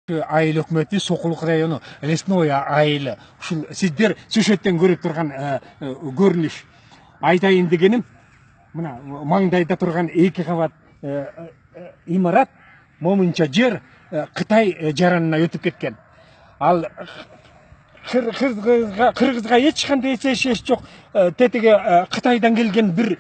айыл өкмөтү Сокулук району лесной айылы. Ушул сиздер сюжеттен көрүп турган көрүнүш. Айтайын дегеним, мына маңдайда турган 2 кабат имарат момунча жер Кытай жаранына өтүп кеткен. Ал Кыргызга эч кандай эч жок. Тетиги Кытайдан келген бир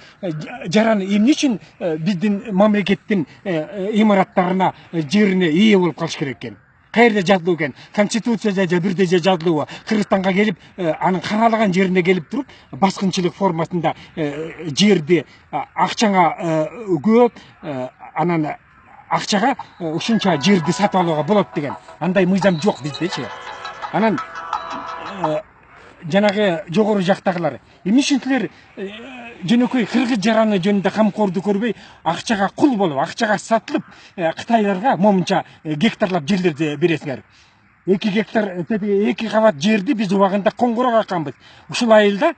жаран эмне үчүн биздин мамлекеттин имараттарына, жерине ээ болуп калыш керек экен? Кайерде жазылуу экен? Конституцияда же бирде же жазылуу. Кыргызстанга келип, анын каалаган жерине келип туруп, баскынчылык формасында жерди акчаңа көп, анан акчага ушунча жерди сатып алууга болот деген. Андай мыйзам жок биздечи. Анан жанагы жогору жактагылар эмне үчүн силер жөнөкөй кыргыз жараны жөнүндө камкордук көрбөй, акчага кул болуп, акчага сатылып, Кытайларга момунча гектарлап жерлерди бересиңер. 2 гектар, 2 кабат жерди биз убагында коңгурок акканбыз. Ушул айылда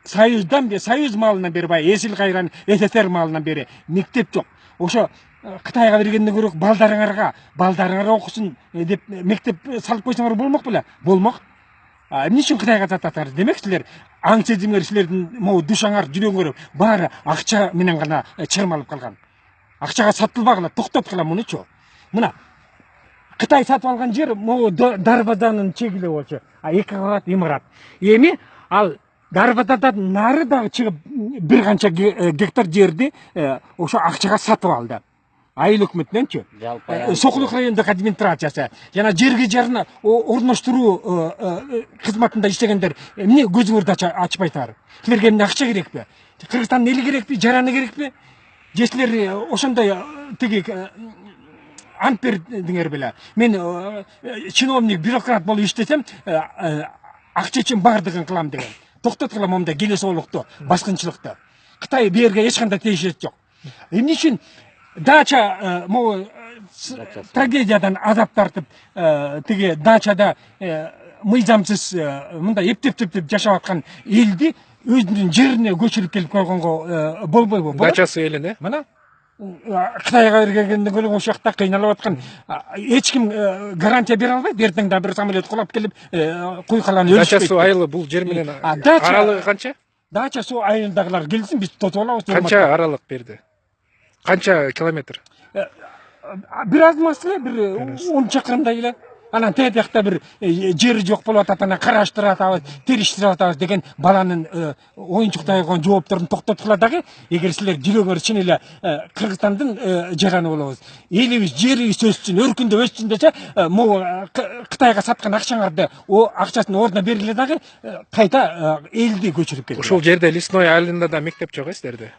Союз малынан бери, Эсил Кайран СССР малынан бери мектеп жок. Ошо Кытайга бергенден көрөк балдарыңар окусун деп мектеп салып койсоңор болмок беле? Болмок. Эмне үчүн Кытайга сатасыңар? Демек силер аң сезимдер, силердин могу душаңар, жүрөгүңөр баары акча менен гана чырмалып калган. Акчага сатылбагыла, токтоткула мунучу. Мына Кытай сатып алган жер могу Дарбазанын чегиле болчу. 2 кабат имарат. Эми ал Дарбазадан нары дагы чыгып бир канча гектар жерди ошо акчага сатып алды. Айыл өкмөтүнөнчү. Сокулук райондук администрациясы жана жерге жарына орноштуруу кызматында иштегендер эмне көзүңөрдү ачпайсыңар? Силерге эмне акча керекпи? Кыргызстандын эли керекпи? Жараны керекпи? Же силер ошондой тиги ант бердиңер беле? Мен чиновник, бюрократ болуп иштесем, акча үчүн бардыгын кылам деген. Токтоткула момундай келесоолукту, баскынчылыкты. Кытай берге эч кандай тиешеси жок. Эмне үчүн дача могу трагедиядан азап тартып, тиги дачада мыйзамсыз мындай эптеп жашап аткан элди өзүнүн жерине көчүрүп келип койгонго болбойбу? Дачасы элине. Мына Кытайга бергенден көрөк ошол жакта кыйналып аткан эч ким гарантия бере албайт. Эртең да бир самолет кулап келип куйкалан өлүшпөйт. Дача суу айылы бул жер менен аралыгы канча? Дача суу айылдагылар келсин, биз тотуп алабыз. Канча аралык берди? Канча километр? Бир аз эмес эле, бир 10 чакырымдай эле. Анан тээ жакта бир жери жок болуп атат, анан караштырып атабыз, териштирип атабыз деген баланын оюнчуктай койгон жоопторун токтоткула дагы. Эгер силер жүрөгүңөр чын эле Кыргызстандын жараны болобуз, элибиз, жерибиз өссүн, өркүндөп өссүн десе, могу Кытайга саткан акчаңарды, акчасын ордуна бергиле дагы кайта элди көчүрүп кетти. Ушул жерде Лесной айылында да мектеп жок силерде?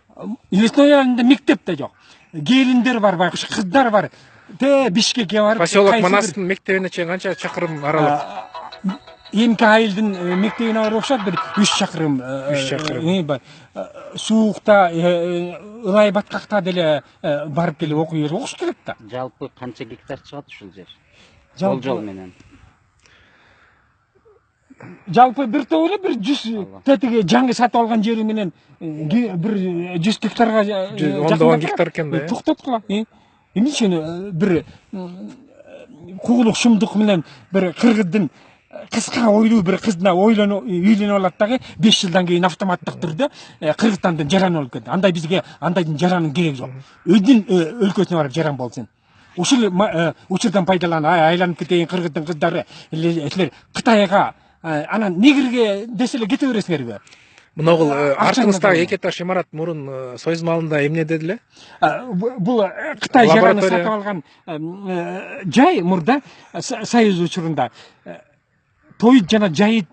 Лесной айылында мектеп да жок. Келиндер бар, байкуш кыздар бар. Бишкекке барып, поселок Манастын мектебине чейин канча чакырым аралык? Эмки айылдын мектебине барып окшот, бир 3 чакырым. 3 чакырым. Суукта, ылай баткакта деле барып келип окуш керек да. Жалпы канча гектар чыгат ушул жер? Болжол менен. Жалпы бир топ эле, бир 100 тетиги жаңы сатып алган жери менен бир 100 гектарга 10 гектар экен да. Токтоткула. Эмне үчүн бир куулук шумдук менен бир кыргыздын кыска ойлуу бир кызына үйлөнүп алат дагы 5 жылдан кийин автоматтык түрдө Кыргызстандын жараны болуп кетти. Андай бизге андайдын жаранын кереги жок. Өзүнүн өлкөсүнө барып жаран болсун. Ушул учурдан пайдаланып айланып кетейин кыргыздын кыздары, силер Кытайга анан негирге десе эле кете бересиңерби? Мынагул артыңыздагы 2 этаж имарат мурун Союз малында эмне деди эле? Бул Кытай жараны сатып алган жай мурда Союз учурунда Тоют жана жайыт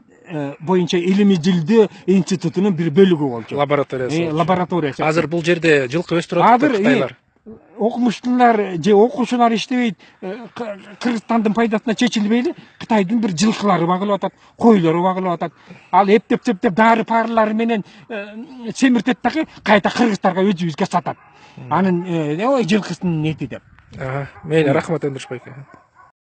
боюнча илимий изилдөө институтунун бир бөлүгү болчу. Лабораториясы. Азыр бул жерде жылкы өстүрүп атат Кытайлар. Окумуштуулар же окуучулар иштебейт, Кыргызстандын пайдасына чечилбейли, Кытайдын бир жылкылары багылып атат, койлору багылып атат. Ал эптеп дары парлары менен семиртет дагы кайта кыргыздарга өзүбүзгө сатат. Анын жылкысынын эти деп. Мейли, рахмат Өндүрүш байке.